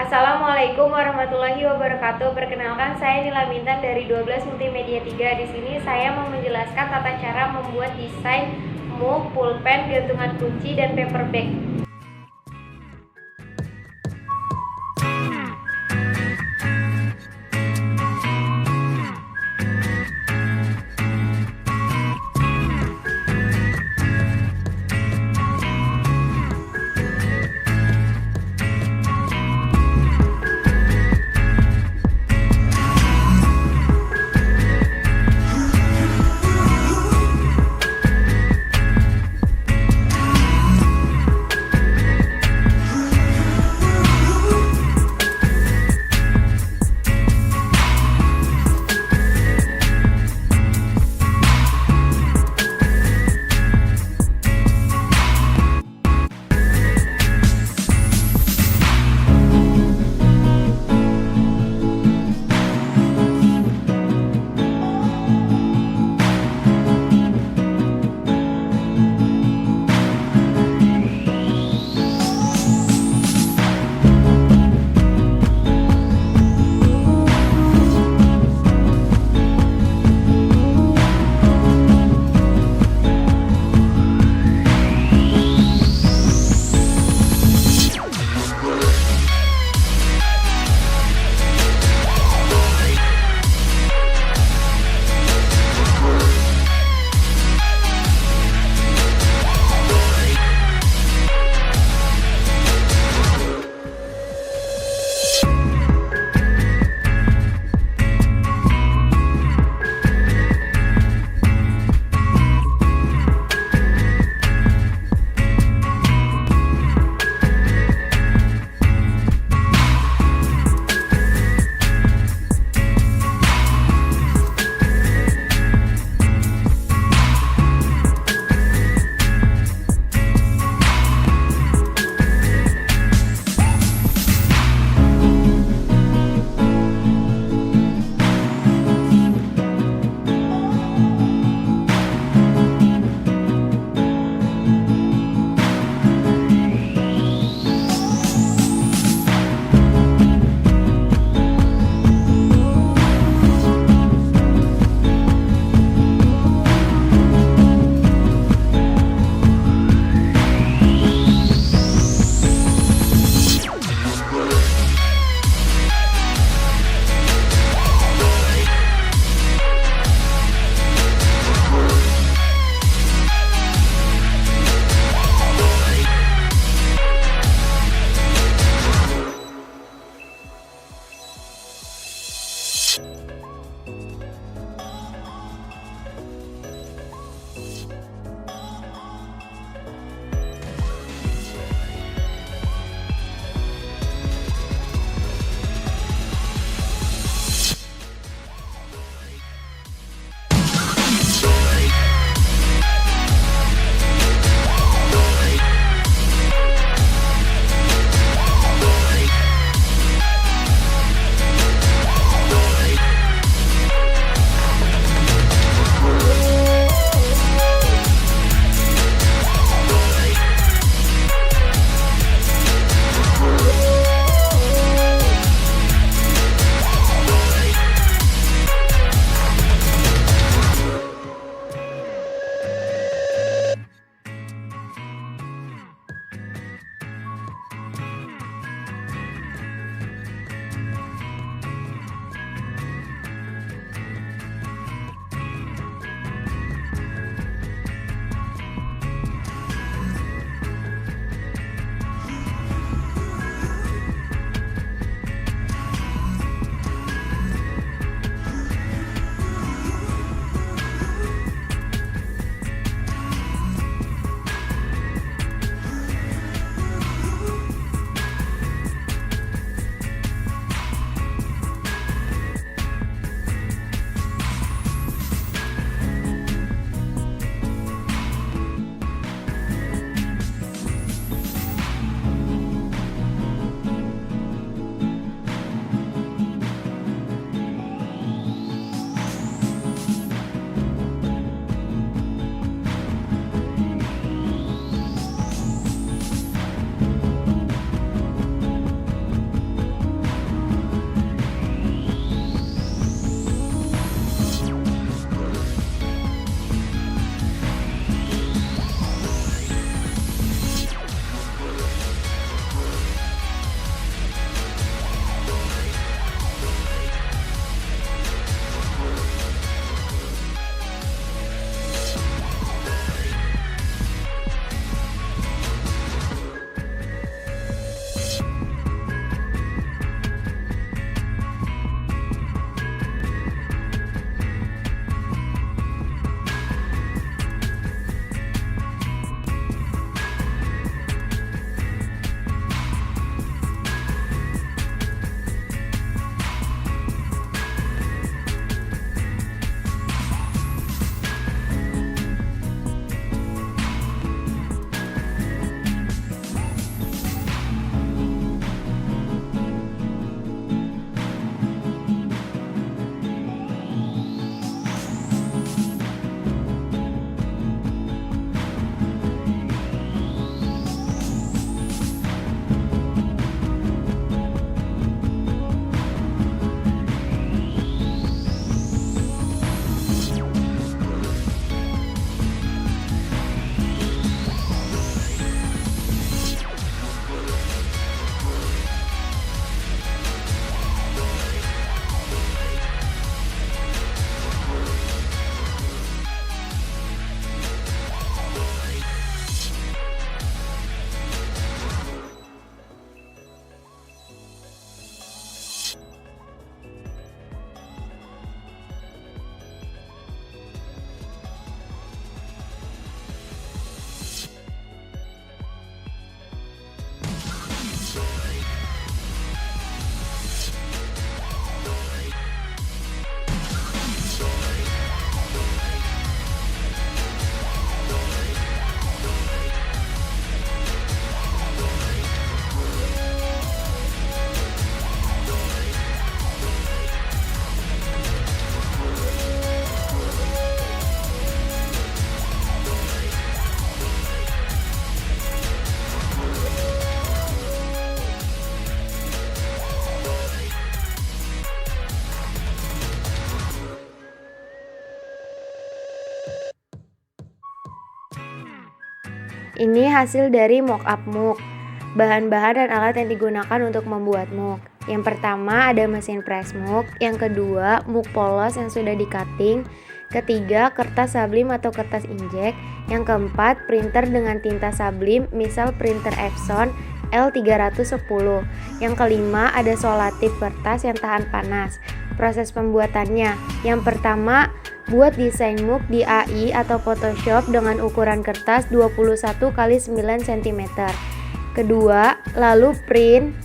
Assalamualaikum warahmatullahi wabarakatuh. Perkenalkan, saya Nila Mintan dari 12 Multimedia 3. Di sini saya mau menjelaskan tata cara membuat desain mug, pulpen, gantungan kunci, dan paper bag. Ini hasil dari mockup MOOC. Bahan-bahan dan alat yang digunakan untuk membuat MOOC. Yang pertama ada mesin press MOOC, yang kedua MOOC polos yang sudah di-cutting, ketiga kertas sublim atau kertas injek, yang keempat printer dengan tinta sublim, misal printer Epson L310. Yang kelima ada solatif kertas yang tahan panas. Proses pembuatannya, yang pertama buat desain MOOC di AI atau Photoshop dengan ukuran kertas 21 x 9 cm. Kedua, lalu print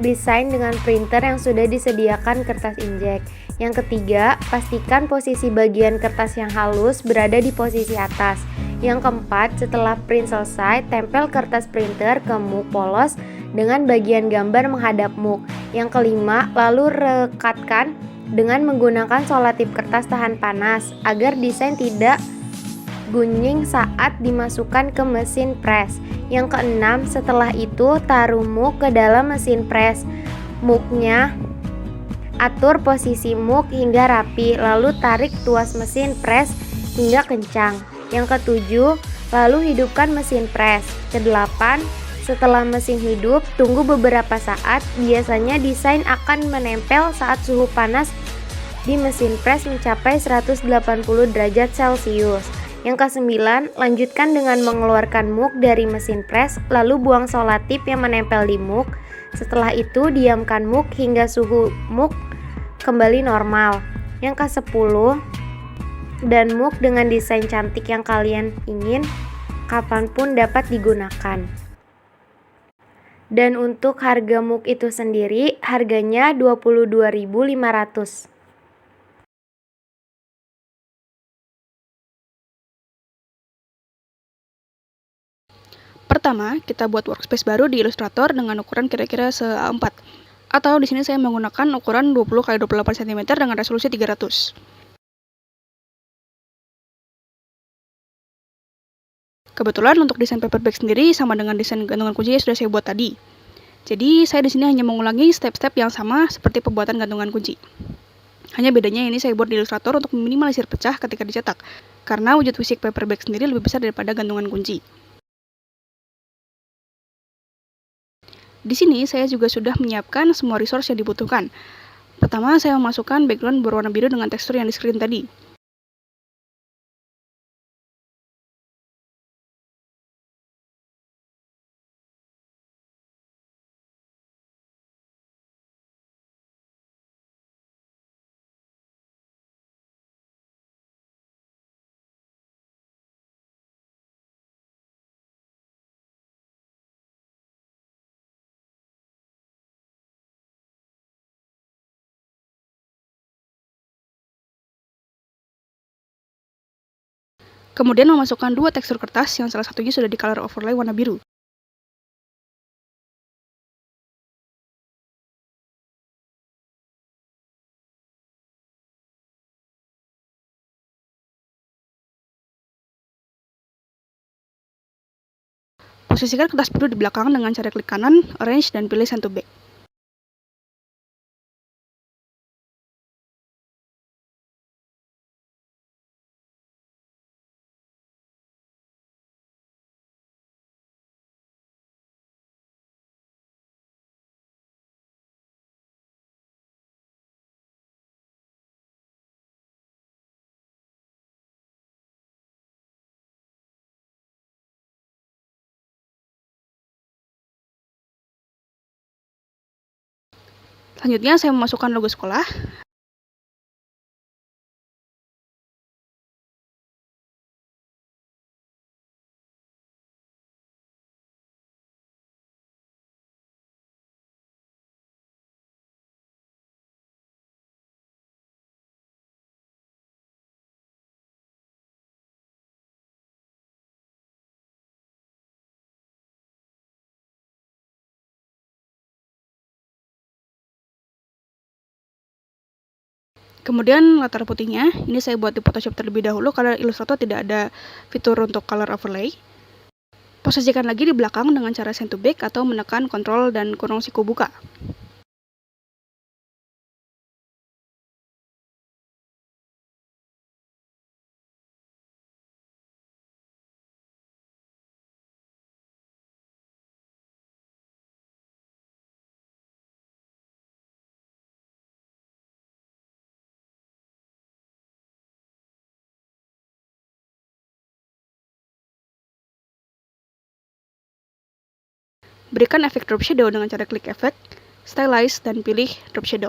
desain dengan printer yang sudah disediakan kertas injek. Yang ketiga, pastikan posisi bagian kertas yang halus berada di posisi atas. Yang keempat, setelah print selesai, tempel kertas printer ke MOOC polos dengan bagian gambar menghadap MOOC. Yang kelima, lalu rekatkan dengan menggunakan solatif kertas tahan panas agar desain tidak gunjing saat dimasukkan ke mesin press. Yang keenam, setelah itu taruh MOOC ke dalam mesin press. MOOC-nya atur posisi MOOC hingga rapi, lalu tarik tuas mesin press hingga kencang. Yang ketujuh, lalu hidupkan mesin press. Kedelapan, setelah mesin hidup, tunggu beberapa saat. Biasanya desain akan menempel saat suhu panas di mesin press mencapai 180 derajat Celcius. Yang kesembilan, lanjutkan dengan mengeluarkan MOOC dari mesin press, lalu buang solatif yang menempel di MOOC. Setelah itu, diamkan MOOC hingga suhu MOOC kembali normal. Yang ke-10, dan MOOC dengan desain cantik yang kalian ingin, kapanpun dapat digunakan. Dan untuk harga MOOC itu sendiri, harganya 22.500. Pertama, kita buat workspace baru di Illustrator dengan ukuran kira-kira se-A4. Atau di sini saya menggunakan ukuran 20 x 28 cm dengan resolusi 300. Kebetulan untuk desain paper bag sendiri sama dengan desain gantungan kunci yang sudah saya buat tadi. Jadi saya di sini hanya mengulangi step-step yang sama seperti pembuatan gantungan kunci. Hanya bedanya ini saya buat di Illustrator untuk meminimalisir pecah ketika dicetak, karena wujud fisik paper bag sendiri lebih besar daripada gantungan kunci. Di sini saya juga sudah menyiapkan semua resource yang dibutuhkan. Pertama, saya memasukkan background berwarna biru dengan tekstur yang di screen tadi. Kemudian memasukkan dua tekstur kertas yang salah satunya sudah di color overlay warna biru. Posisikan kertas biru di belakang dengan cara klik kanan, arrange, dan pilih send to back. Selanjutnya saya memasukkan logo sekolah. Kemudian latar putihnya, ini saya buat di Photoshop terlebih dahulu karena Illustrator tidak ada fitur untuk color overlay. Posisikan lagi di belakang dengan cara send to back atau menekan Ctrl dan kurung siku buka. Berikan efek drop shadow dengan cara klik efek, stylize, dan pilih drop shadow.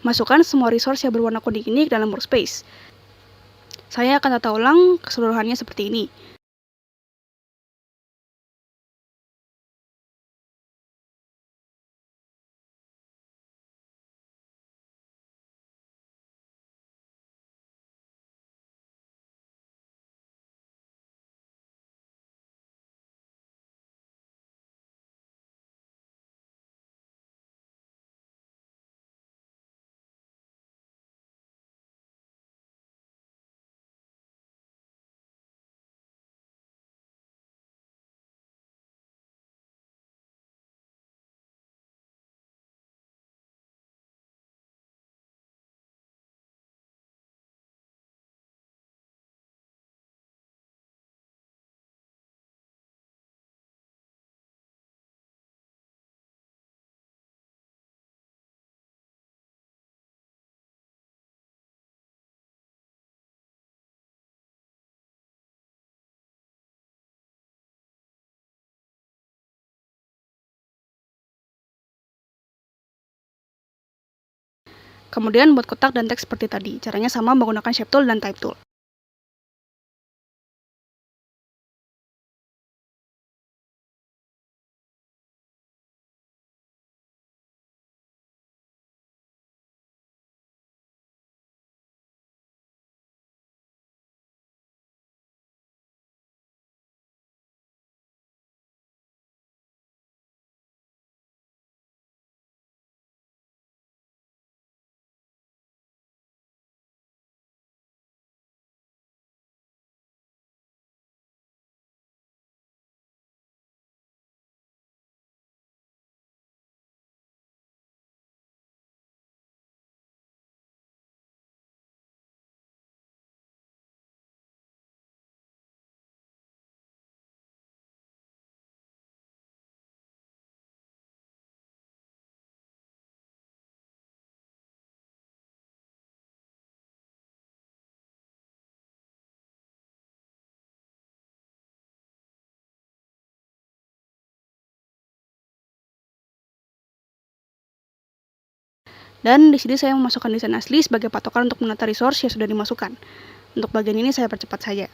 Masukkan semua resource yang berwarna kuning ini ke dalam workspace. Saya akan tata ulang keseluruhannya seperti ini. Kemudian buat kotak dan teks seperti tadi. Caranya sama menggunakan Shape Tool dan Type Tool. Dan di sini saya memasukkan desain asli sebagai patokan untuk menata resource yang sudah dimasukkan. Untuk bagian ini saya percepat saja.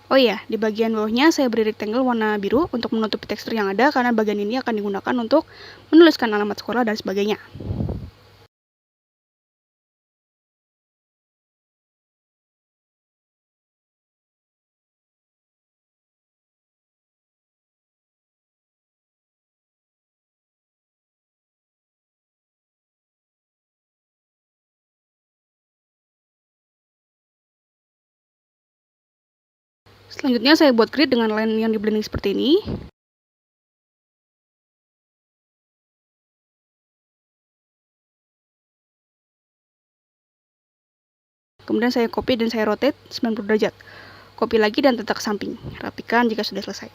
Oh iya, di bagian bawahnya saya beri rectangle warna biru untuk menutupi tekstur yang ada karena bagian ini akan digunakan untuk menuliskan alamat sekolah dan sebagainya. Selanjutnya saya buat grid dengan line yang di blending seperti ini. Kemudian saya copy dan saya rotate 90 derajat. Copy lagi dan letak ke samping. Rapikan jika sudah selesai.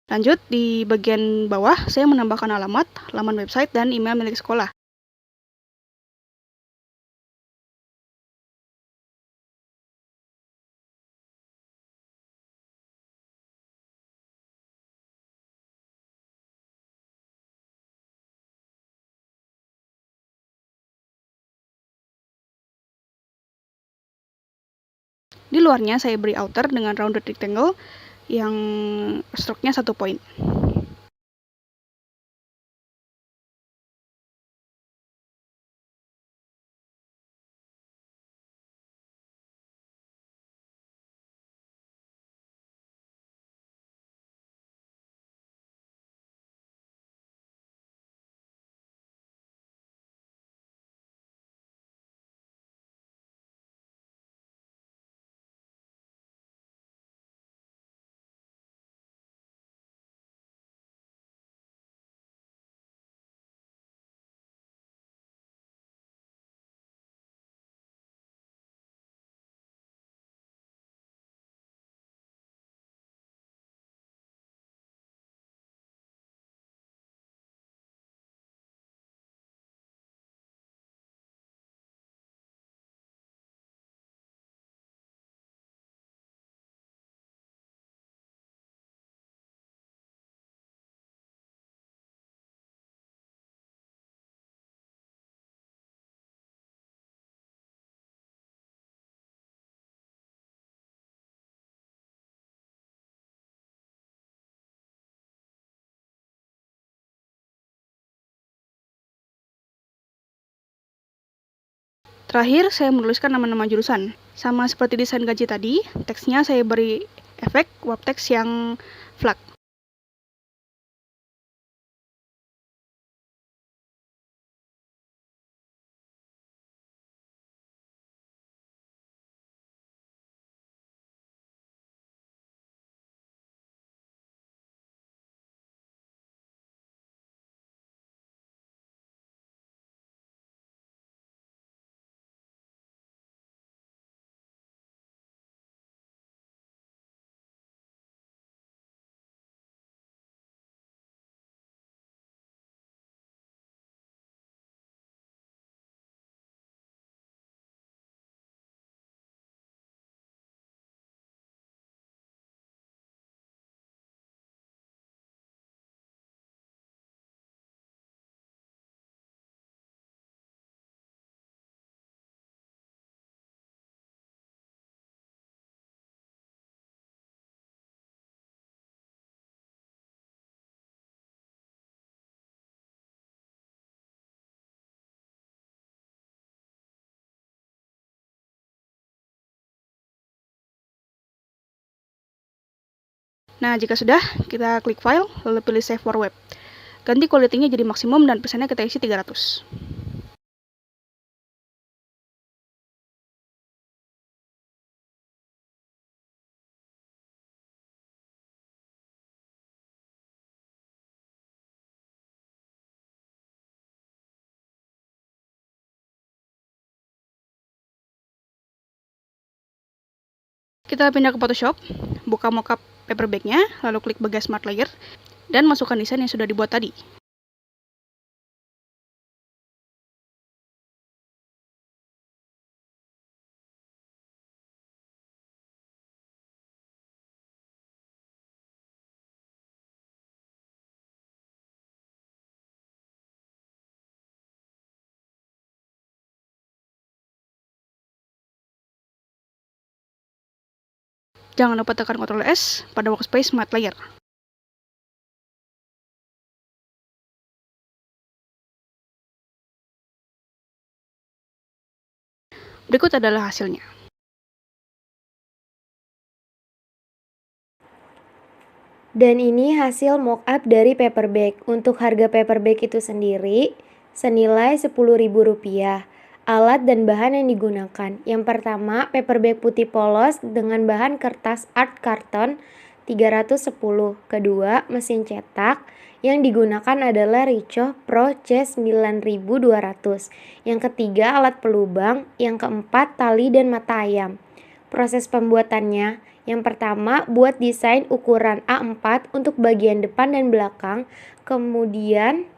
Lanjut, di bagian bawah saya menambahkan alamat, laman website, dan email milik sekolah. Di luarnya saya beri outer dengan rounded rectangle yang stroke-nya 1 poin. Terakhir, saya menuliskan nama-nama jurusan. Sama seperti desain gaji tadi, teksnya saya beri efek wrap text yang flag. Nah, jika sudah, kita klik file, lalu pilih save for web. Ganti quality-nya jadi maksimum dan pesannya kita isi 300. Kita pindah ke Photoshop, buka mockup paper bag-nya, lalu klik bagian Smart Layer, dan masukkan desain yang sudah dibuat tadi. Jangan lupa tekan Ctrl S pada workspace Smart Layer. Berikut adalah hasilnya. Dan ini hasil mockup dari paper bag. Untuk harga paper bag itu sendiri senilai Rp10.000. Alat dan bahan yang digunakan. Yang pertama, paper bag putih polos dengan bahan kertas art carton 310. Kedua, mesin cetak. Yang digunakan adalah Ricoh Pro C9200. Yang ketiga, alat pelubang. Yang keempat, tali dan mata ayam. Proses pembuatannya, yang pertama, buat desain ukuran A4 untuk bagian depan dan belakang, kemudian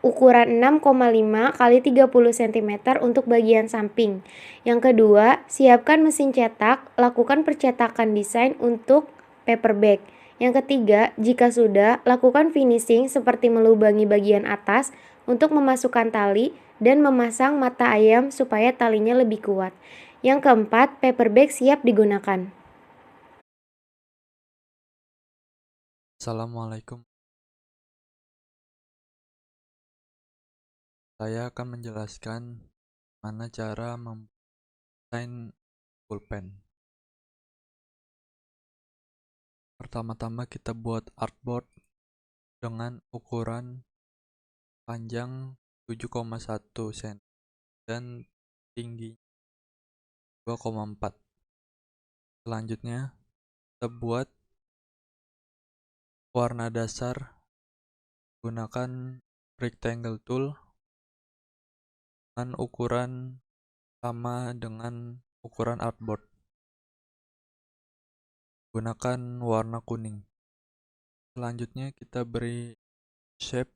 ukuran 6,5 x 30 cm untuk bagian samping. Yang kedua, siapkan mesin cetak, lakukan percetakan desain untuk paper bag. Yang ketiga, jika sudah, lakukan finishing seperti melubangi bagian atas untuk memasukkan tali dan memasang mata ayam supaya talinya lebih kuat. Yang keempat, paper bag siap digunakan. Assalamualaikum. Saya akan menjelaskan mana cara mendesain pulpen. Pertama-tama kita buat artboard dengan ukuran panjang 7,1 cm dan tinggi 2,4. Selanjutnya kita buat warna dasar gunakan rectangle tool dengan ukuran sama dengan ukuran artboard. Gunakan warna kuning. Selanjutnya kita beri shape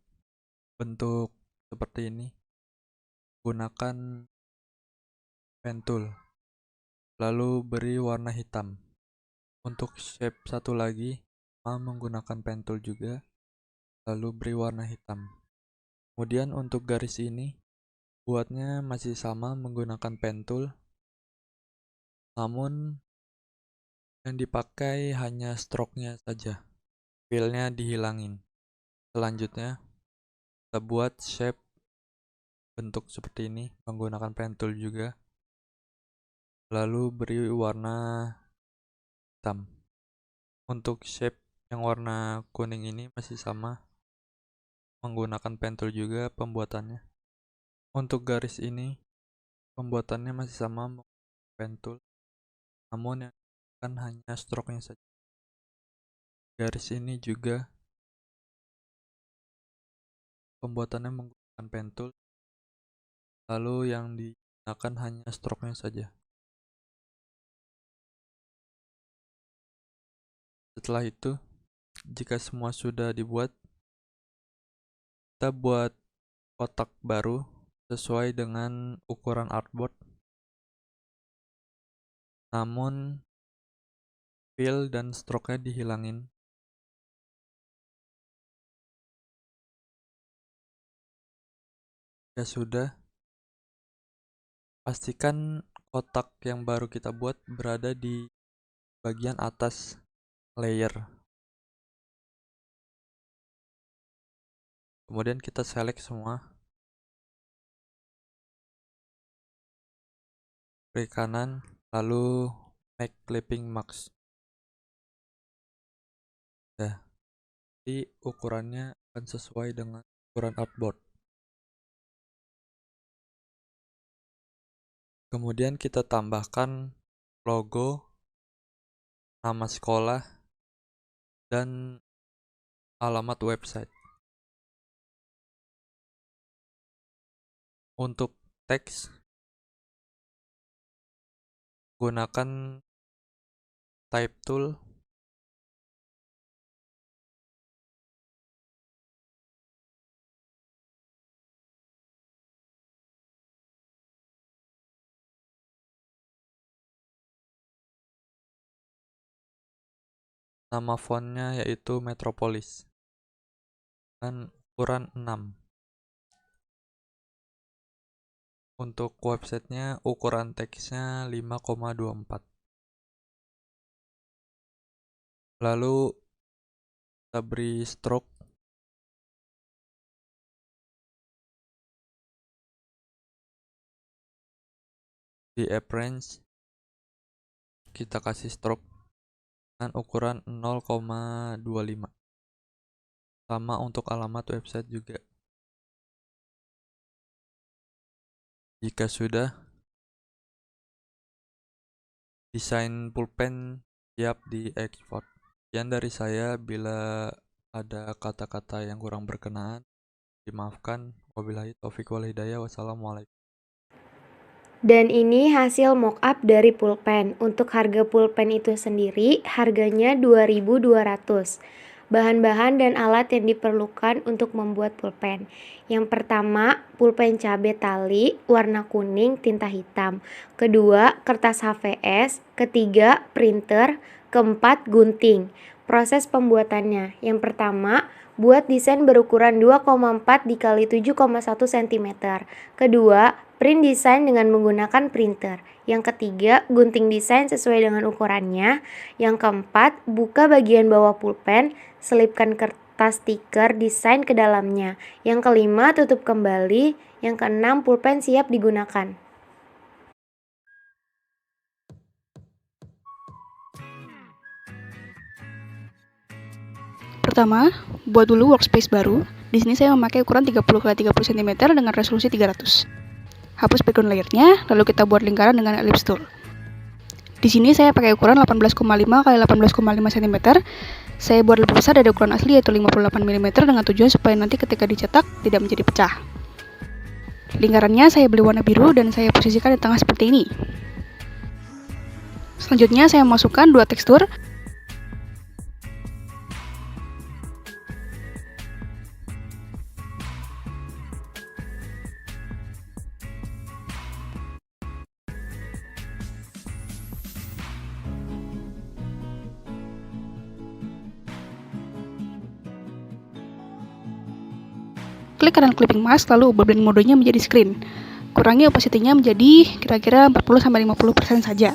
bentuk seperti ini. Gunakan pen tool. Lalu beri warna hitam. Untuk shape satu lagi, menggunakan pen tool juga. Lalu beri warna hitam. Kemudian untuk garis ini, buatnya masih sama menggunakan pen tool. Namun yang dipakai hanya stroke-nya saja. Fill-nya dihilangin. Selanjutnya, kita buat shape bentuk seperti ini menggunakan pen tool juga. Lalu beri warna hitam. Untuk shape yang warna kuning ini masih sama menggunakan pen tool juga pembuatannya. Untuk garis ini pembuatannya masih sama menggunakan pen tool, namun yang kan hanya stroke-nya saja. Garis ini juga pembuatannya menggunakan pen tool, lalu yang digunakan hanya stroke-nya saja. Setelah itu, jika semua sudah dibuat, kita buat kotak baru sesuai dengan ukuran artboard. Namun fill dan stroke-nya dihilangin. Ya sudah, pastikan kotak yang baru kita buat berada di bagian atas layer. Kemudian kita select semua. Klik kanan, lalu make clipping max. Ya, jadi ukurannya akan sesuai dengan ukuran artboard. Kemudian kita tambahkan logo, nama sekolah, dan alamat website. Untuk teks, gunakan type tool, nama fontnya yaitu Metropolis, dan ukuran 6. Untuk websitenya ukuran teksnya 5,24. Lalu kita beri stroke. Di appearance kita kasih stroke dengan ukuran 0,25. Sama untuk alamat website juga. Jika sudah, desain pulpen siap diekspor. Sekian dari saya. Bila ada kata-kata yang kurang berkenaan, dimaafkan. Wabillahi taufiq wal hidayah. Wassalamualaikum. Dan ini hasil mockup dari pulpen. Untuk harga pulpen itu sendiri, harganya 2.200. Bahan-bahan dan alat yang diperlukan untuk membuat pulpen. Yang pertama, pulpen cabai tali warna kuning tinta hitam. Kedua, kertas HVS. Ketiga, printer. Keempat, gunting. Proses pembuatannya. Yang pertama, buat desain berukuran 2,4 dikali 7,1 cm. Kedua, print desain dengan menggunakan printer. Yang ketiga, gunting desain sesuai dengan ukurannya. Yang keempat, buka bagian bawah pulpen, selipkan kertas stiker desain ke dalamnya. Yang kelima, tutup kembali. Yang keenam, pulpen siap digunakan. Pertama, buat dulu workspace baru. Di sini saya memakai ukuran 30x30 cm dengan resolusi 300. Hapus background layernya, lalu kita buat lingkaran dengan ellipse tool. Di sini saya pakai ukuran 18,5x18,5 cm. Saya buat lebih besar dari ukuran asli yaitu 58 mm dengan tujuan supaya nanti ketika dicetak tidak menjadi pecah. Lingkarannya saya beli warna biru dan saya posisikan di tengah seperti ini. Selanjutnya saya masukkan dua tekstur. Klik kanan clipping mask, lalu ubah blend modenya menjadi screen. Kurangi opacity-nya menjadi kira-kira 40-50% saja.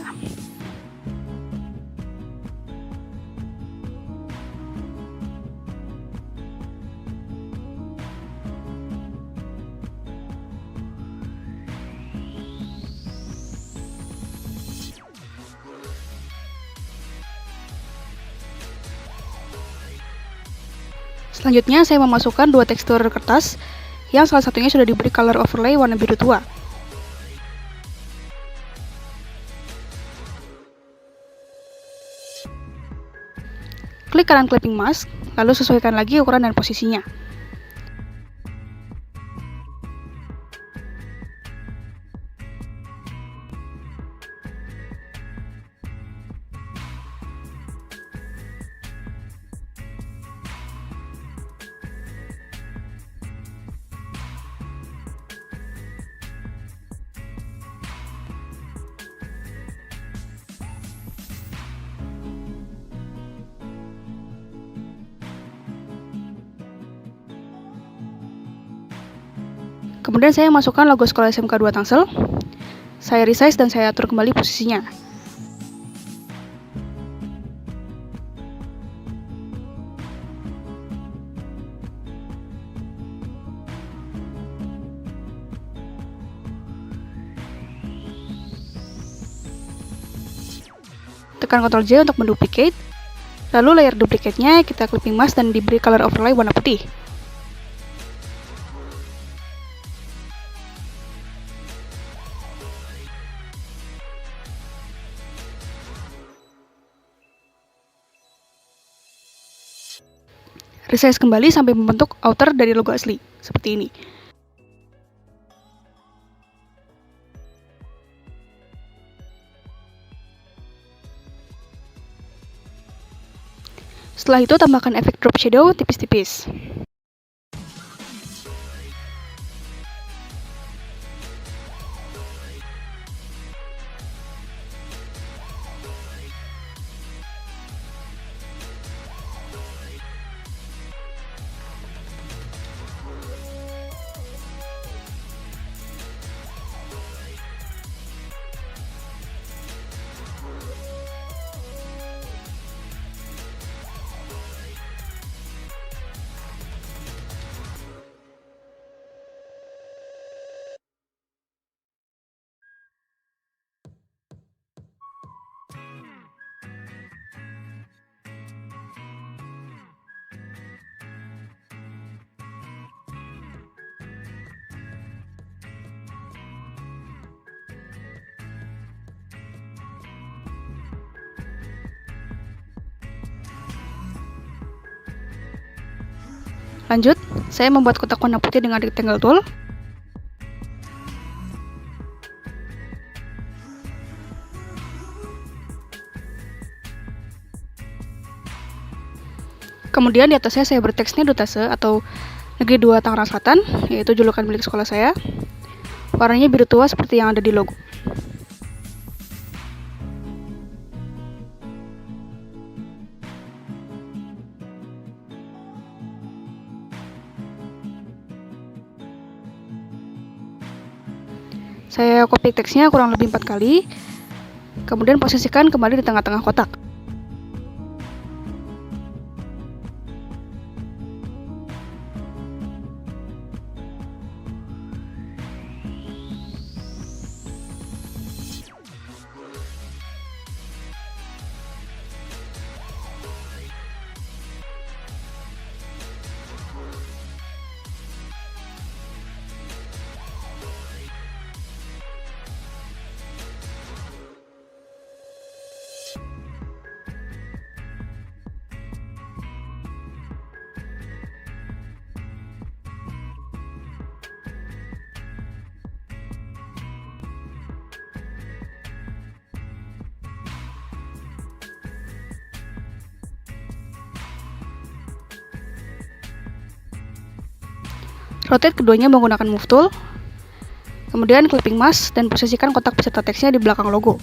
Selanjutnya saya memasukkan dua tekstur kertas yang salah satunya sudah diberi color overlay warna biru tua. Klik kanan clipping mask, lalu sesuaikan lagi ukuran dan posisinya. Kemudian saya masukkan logo sekolah SMK 2 Tangsel. Saya resize dan saya atur kembali posisinya. Tekan Ctrl J untuk menduplicate. Lalu layer duplicate-nya kita clipping mask dan diberi color overlay warna putih. Resize kembali sampai membentuk outer dari logo asli, seperti ini. Setelah itu tambahkan efek drop shadow tipis-tipis. Lanjut, saya membuat kotak warna putih dengan rectangle tool. Kemudian di atasnya saya berteksnya Dutase atau Negeri 2 Tangerang Selatan, yaitu julukan milik sekolah saya. Warnanya biru tua seperti yang ada di logo. Saya copy teksnya kurang lebih 4 kali, kemudian posisikan kembali di tengah-tengah kotak. Rotate keduanya menggunakan Move Tool. Kemudian clipping mask dan posisikan kotak beserta teksnya di belakang logo.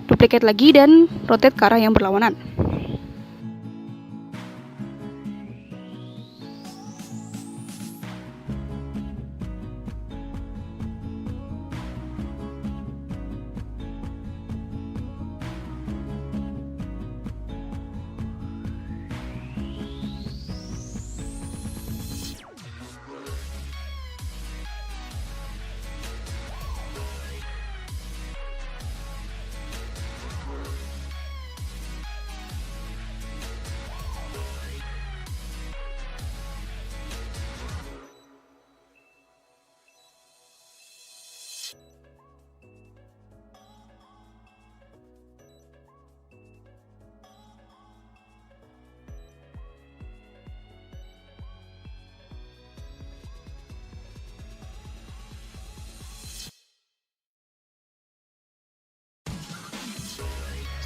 Duplicate lagi dan rotate ke arah yang berlawanan.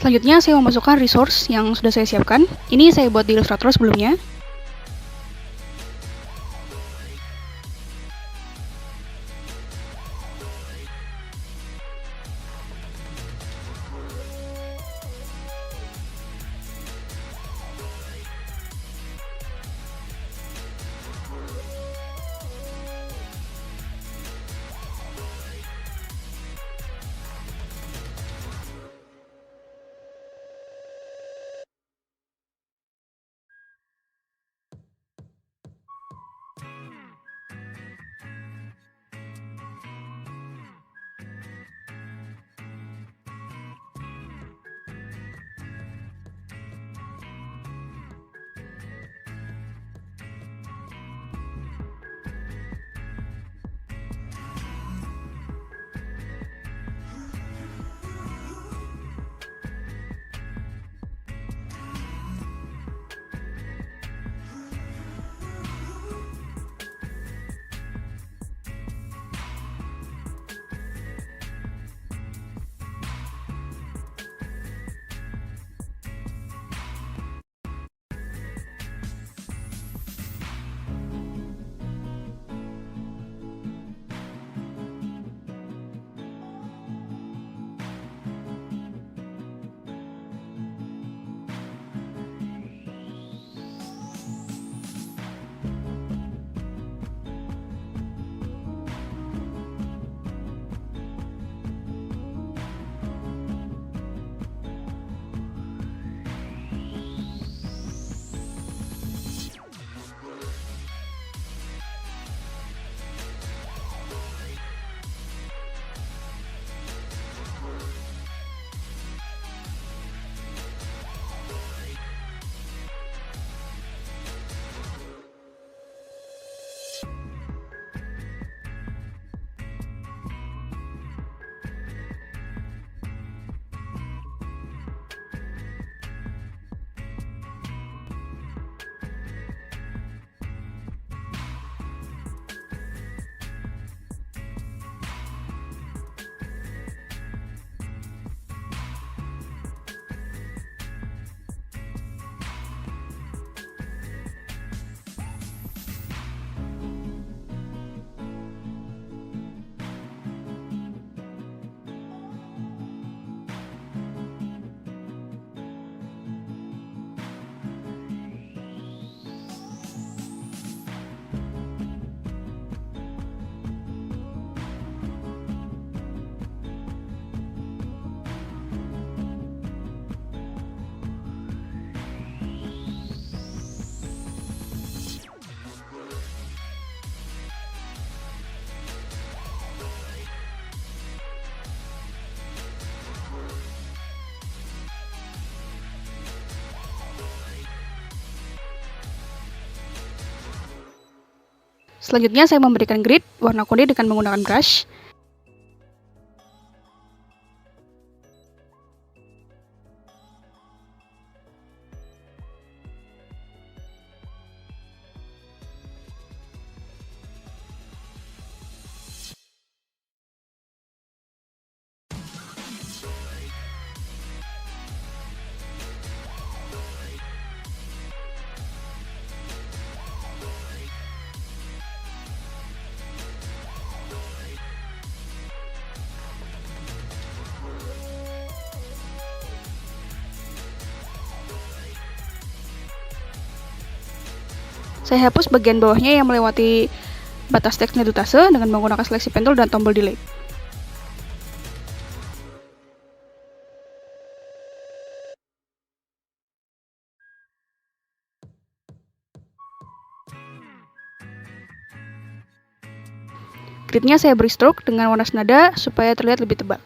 Selanjutnya saya memasukkan resource yang sudah saya siapkan. Ini saya buat di Illustrator sebelumnya. Selanjutnya saya memberikan grid warna kuning dengan menggunakan brush. Saya hapus bagian bawahnya yang melewati batas teks nedutase dengan menggunakan seleksi pen tool dan tombol delete. Gridnya saya beri stroke dengan warna senada supaya terlihat lebih tebal.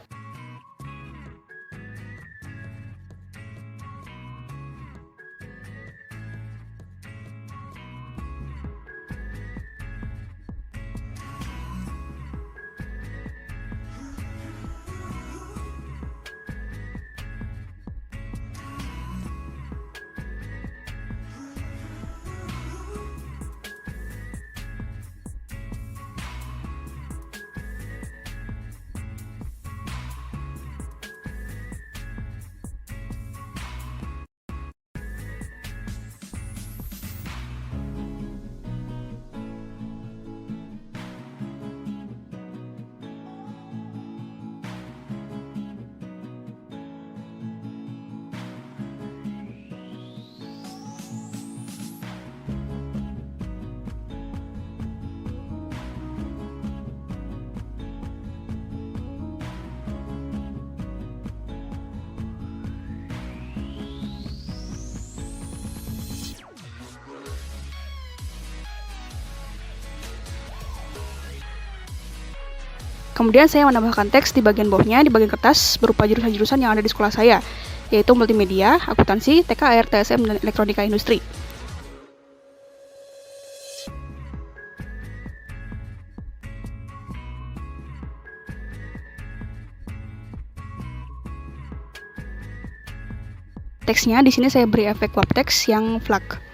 Kemudian saya menambahkan teks di bagian bawahnya di bagian kertas berupa jurusan-jurusan yang ada di sekolah saya, yaitu multimedia, akuntansi, TK, TSM, dan elektronika industri. Teksnya di sini saya beri efek wrap text yang flag.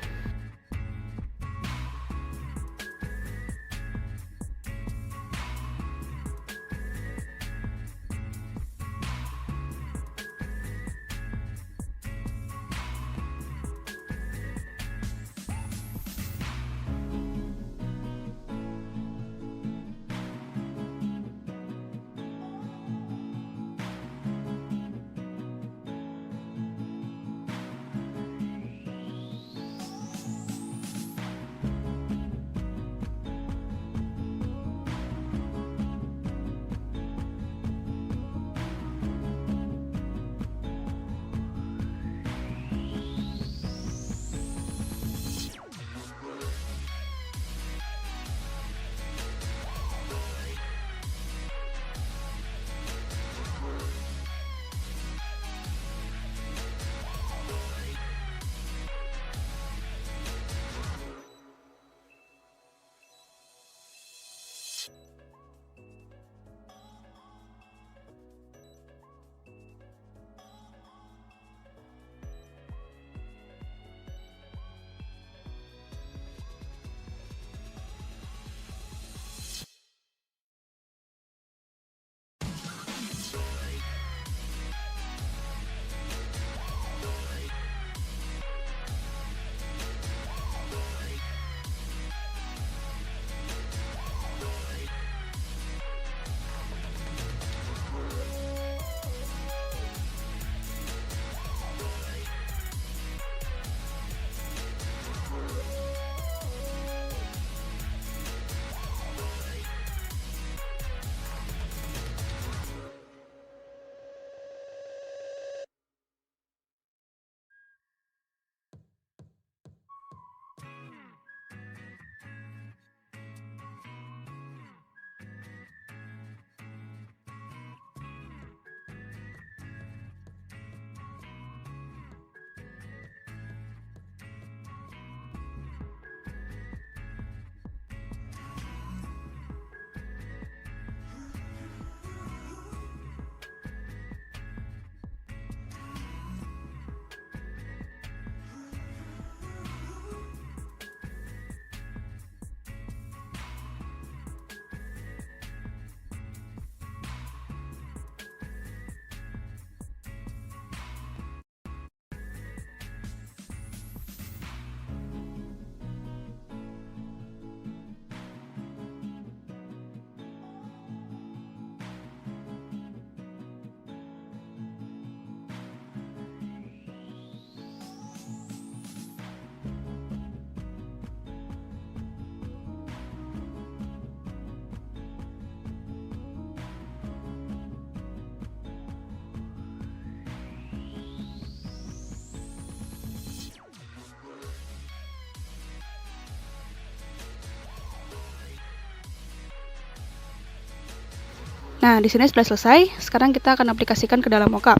Nah, di sini sudah selesai. Sekarang kita akan aplikasikan ke dalam mockup.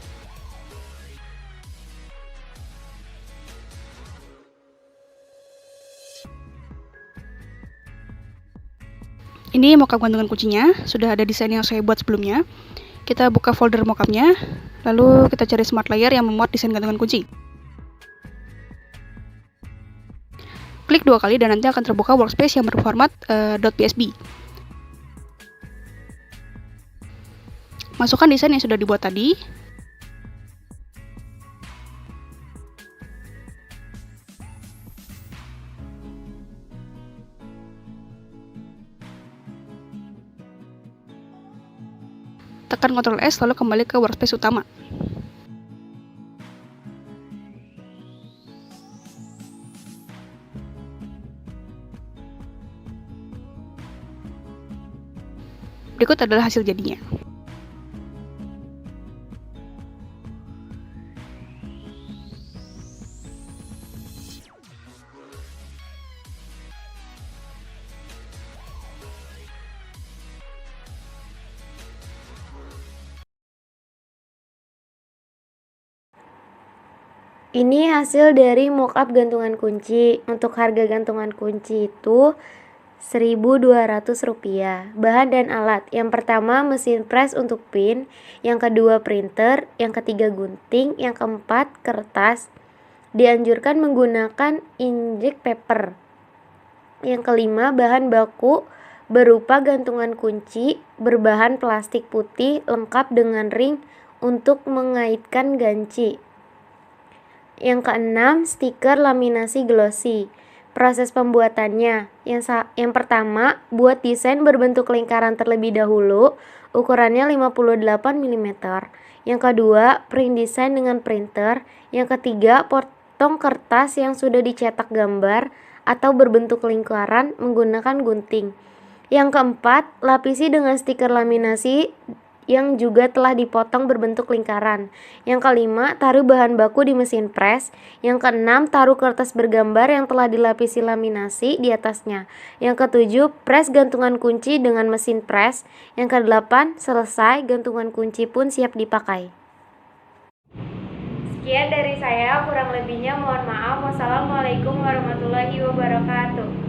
Ini mockup gantungan kuncinya, sudah ada desain yang saya buat sebelumnya. Kita buka folder mockupnya, lalu kita cari smart layer yang memuat desain gantungan kunci. Klik 2 kali dan nanti akan terbuka workspace yang berformat .psb. Masukkan desain yang sudah dibuat tadi. Tekan Ctrl S lalu kembali ke workspace utama. Berikut adalah hasil jadinya. Ini hasil dari mockup gantungan kunci. Untuk harga gantungan kunci itu Rp1.200. Bahan dan alat. Yang pertama mesin press untuk pin, yang kedua printer, yang ketiga gunting, yang keempat kertas. Dianjurkan menggunakan inkjet paper. Yang kelima bahan baku berupa gantungan kunci berbahan plastik putih lengkap dengan ring untuk mengaitkan ganci. Yang keenam, stiker laminasi glossy. Proses pembuatannya. Yang pertama, buat desain berbentuk lingkaran terlebih dahulu, ukurannya 58 mm. Yang kedua, print desain dengan printer. Yang ketiga, potong kertas yang sudah dicetak gambar atau berbentuk lingkaran menggunakan gunting. Yang keempat, lapisi dengan stiker laminasi yang juga telah dipotong berbentuk lingkaran. Yang kelima, taruh bahan baku di mesin press. Yang keenam, taruh kertas bergambar yang telah dilapisi laminasi di atasnya. Yang ketujuh, press gantungan kunci dengan mesin press. Yang kedelapan, selesai, gantungan kunci pun siap dipakai. Sekian dari saya, kurang lebihnya mohon maaf. Wassalamualaikum warahmatullahi wabarakatuh.